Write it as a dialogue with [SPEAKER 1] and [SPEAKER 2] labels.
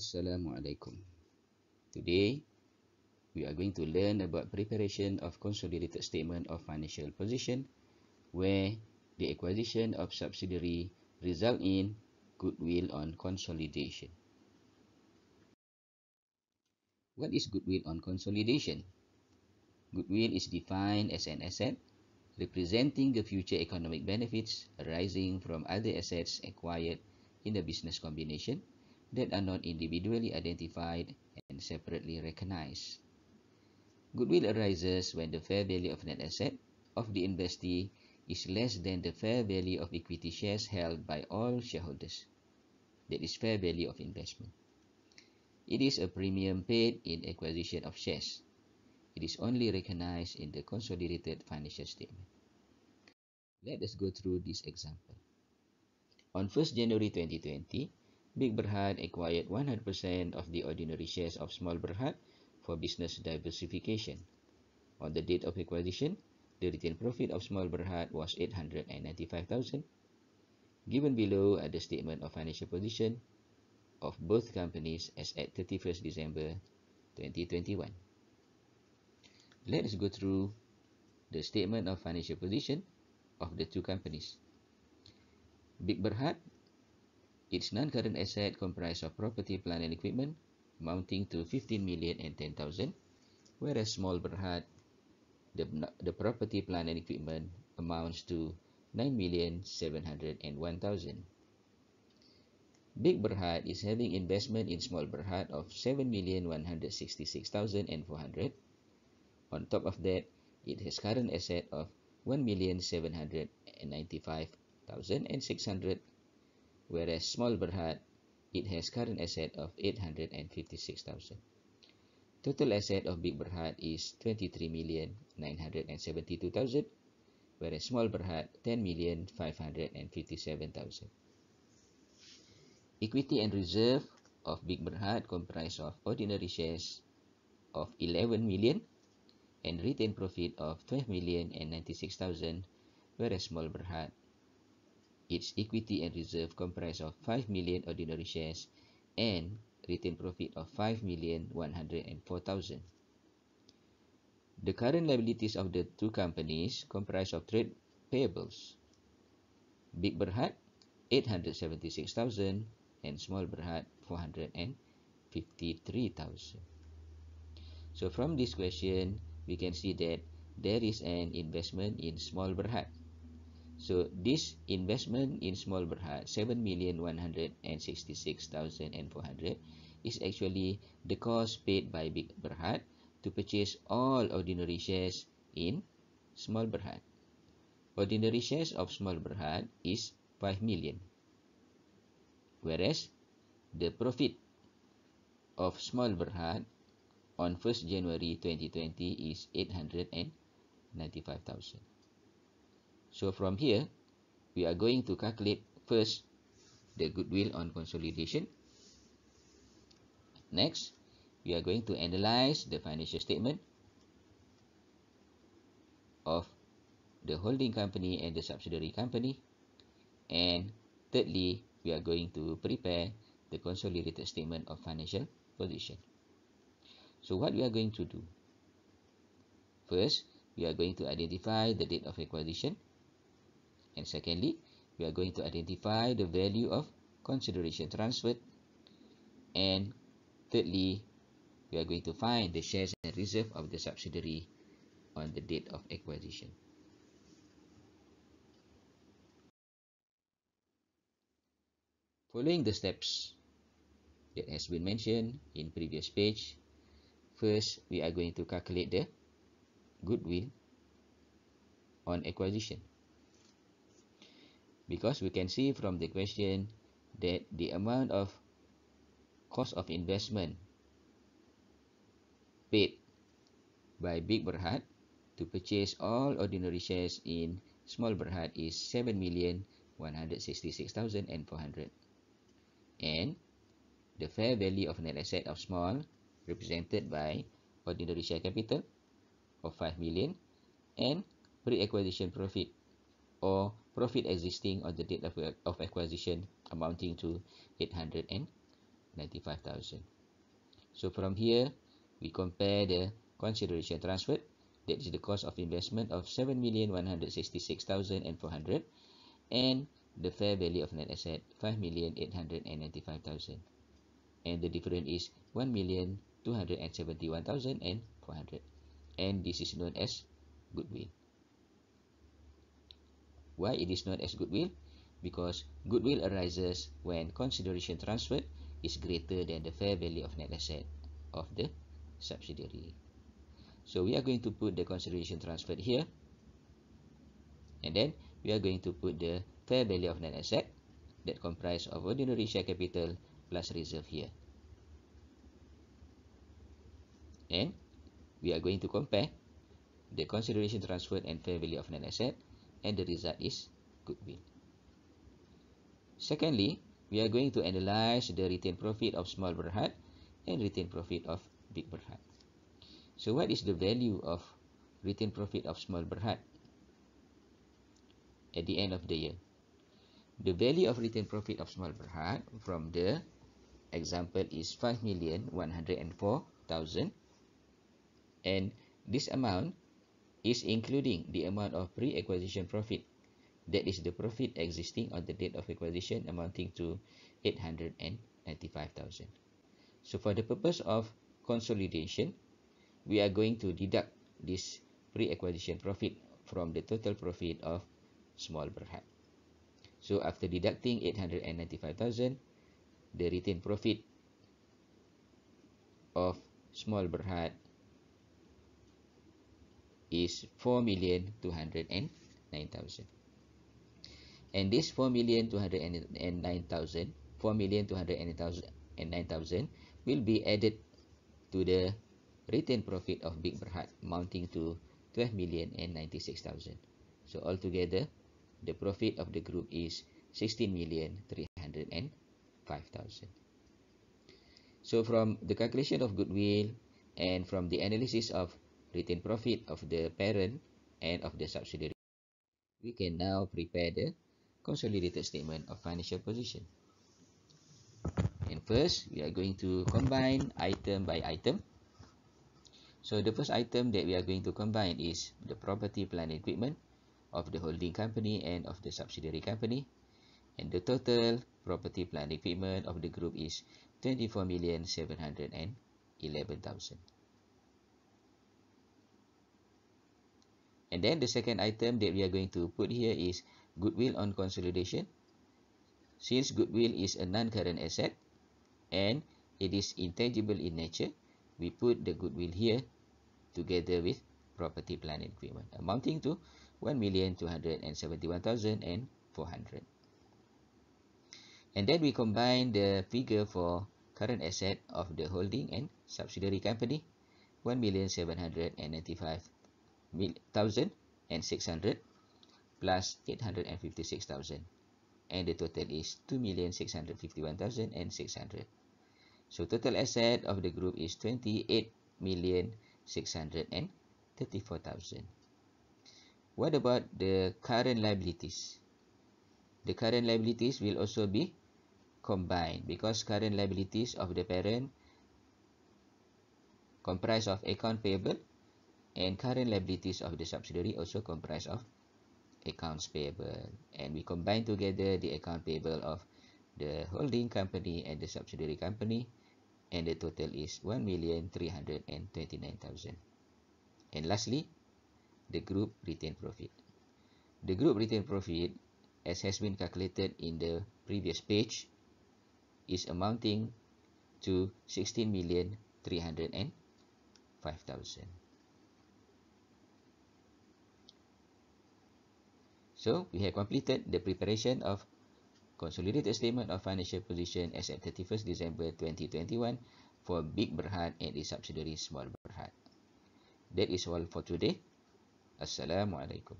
[SPEAKER 1] Assalamualaikum. Today, we are going to learn about preparation of consolidated statement of financial position where the acquisition of subsidiary result in goodwill on consolidation. What is goodwill on consolidation? Goodwill is defined as an asset representing the future economic benefits arising from other assets acquired in a business combination that are not individually identified and separately recognized. Goodwill arises when the fair value of net asset of the investee is less than the fair value of equity shares held by all shareholders. That is fair value of investment. It is a premium paid in acquisition of shares. It is only recognized in the consolidated financial statement. Let us go through this example. On 1st January 2020, Big Berhad acquired 100% of the ordinary shares of Small Berhad for business diversification. On the date of acquisition, the retained profit of Small Berhad was 895,000. Given below are the statement of financial position of both companies as at 31st December 2021. Let us go through the statement of financial position of the two companies. Big Berhad, its non-current asset comprised of property, plant and equipment amounting to 15 million and 10,000, whereas Small Berhad, the property, plant and equipment amounts to 9,701,000. Big Berhad is having investment in Small Berhad of 7,166,400. On top of that, it has current asset of 1,795,600, whereas Small Berhad, it has current asset of 856,000. Total asset of Big Berhad is 23,972,000, whereas Small Berhad 10,557,000. Equity and reserve of Big Berhad comprise of ordinary shares of 11 million and retained profit of 12,096,000, whereas Small Berhad, its equity and reserve comprise of 5 million ordinary shares and retained profit of 5,104,000. The current liabilities of the two companies comprise of trade payables. Big Berhad 876,000 and Small Berhad 453,000. So from this question, we can see that there is an investment in Small Berhad. So this investment in Small Berhad, 7,166,400, is actually the cost paid by Big Berhad to purchase all ordinary shares in Small Berhad. Ordinary shares of Small Berhad is 5 million, whereas the profit of Small Berhad on 1st January 2020 is 895,000. So from here, we are going to calculate first the goodwill on consolidation. Next, we are going to analyze the financial statement of the holding company and the subsidiary company. And thirdly, we are going to prepare the consolidated statement of financial position. So what we are going to do? First, we are going to identify the date of acquisition. And secondly, we are going to identify the value of consideration transferred. And thirdly, we are going to find the shares and reserve of the subsidiary on the date of acquisition. Following the steps that has been mentioned in previous page, first we are going to calculate the goodwill on acquisition. Because we can see from the question that the amount of cost of investment paid by Big Berhad to purchase all ordinary shares in Small Berhad is 7,166,400. And the fair value of net asset of Small, represented by ordinary share capital of 5 million and pre-acquisition profit or profit existing on the date of acquisition amounting to 895,000. 95,000. So from here, we compare the consideration transferred, that is the cost of investment of 7,166,400, and the fair value of net asset 5,895,000, and the difference is 1,271,400, and this is known as goodwill. Why it is known as goodwill? Because goodwill arises when consideration transferred is greater than the fair value of net asset of the subsidiary. So we are going to put the consideration transferred here, and then we are going to put the fair value of net asset that comprise of ordinary share capital plus reserve here. And we are going to compare the consideration transferred and fair value of net asset, and the result is goodwill. Secondly, we are going to analyze the retained profit of Small Berhad and retained profit of Big Berhad. So what is the value of retained profit of Small Berhad at the end of the year? The value of retained profit of Small Berhad from the example is 5,104,000, and this amount is including the amount of pre-acquisition profit, that is the profit existing on the date of acquisition, amounting to 895,000. So for the purpose of consolidation, we are going to deduct this pre-acquisition profit from the total profit of Small Berhad. So after deducting 895,000, the retained profit of Small Berhad is 4,209,000. And this 4,209,000 will be added to the retained profit of Big Berhad, amounting to 12,096,000. So altogether, the profit of the group is 16,305,000. So from the calculation of goodwill and from the analysis of retained profit of the parent and of the subsidiary, we can now prepare the consolidated statement of financial position. And first, we are going to combine item by item. So the first item that we are going to combine is the property, plant, and equipment of the holding company and of the subsidiary company. And the total property, plant, and equipment of the group is 24,711,000. And then the second item that we are going to put here is goodwill on consolidation. Since goodwill is a non-current asset and it is intangible in nature, we put the goodwill here together with property, plant, and equipment, amounting to 1,271,400. And then we combine the figure for current asset of the holding and subsidiary company, 1,795,600 plus 856,000, and the total is 2,651,600. So total asset of the group is 28,634,000. What about the current liabilities? The current liabilities will also be combined, because current liabilities of the parent comprise of account payable, and current liabilities of the subsidiary also comprise of accounts payable, and we combine together the account payable of the holding company and the subsidiary company, and the total is 1,329,000. And lastly, the group retained profit. The group retained profit, as has been calculated in the previous page, is amounting to 16,305,000. So we have completed the preparation of consolidated statement of financial position as at 31st December 2021 for Big Berhad and its subsidiary Small Berhad. That is all for today. Assalamualaikum.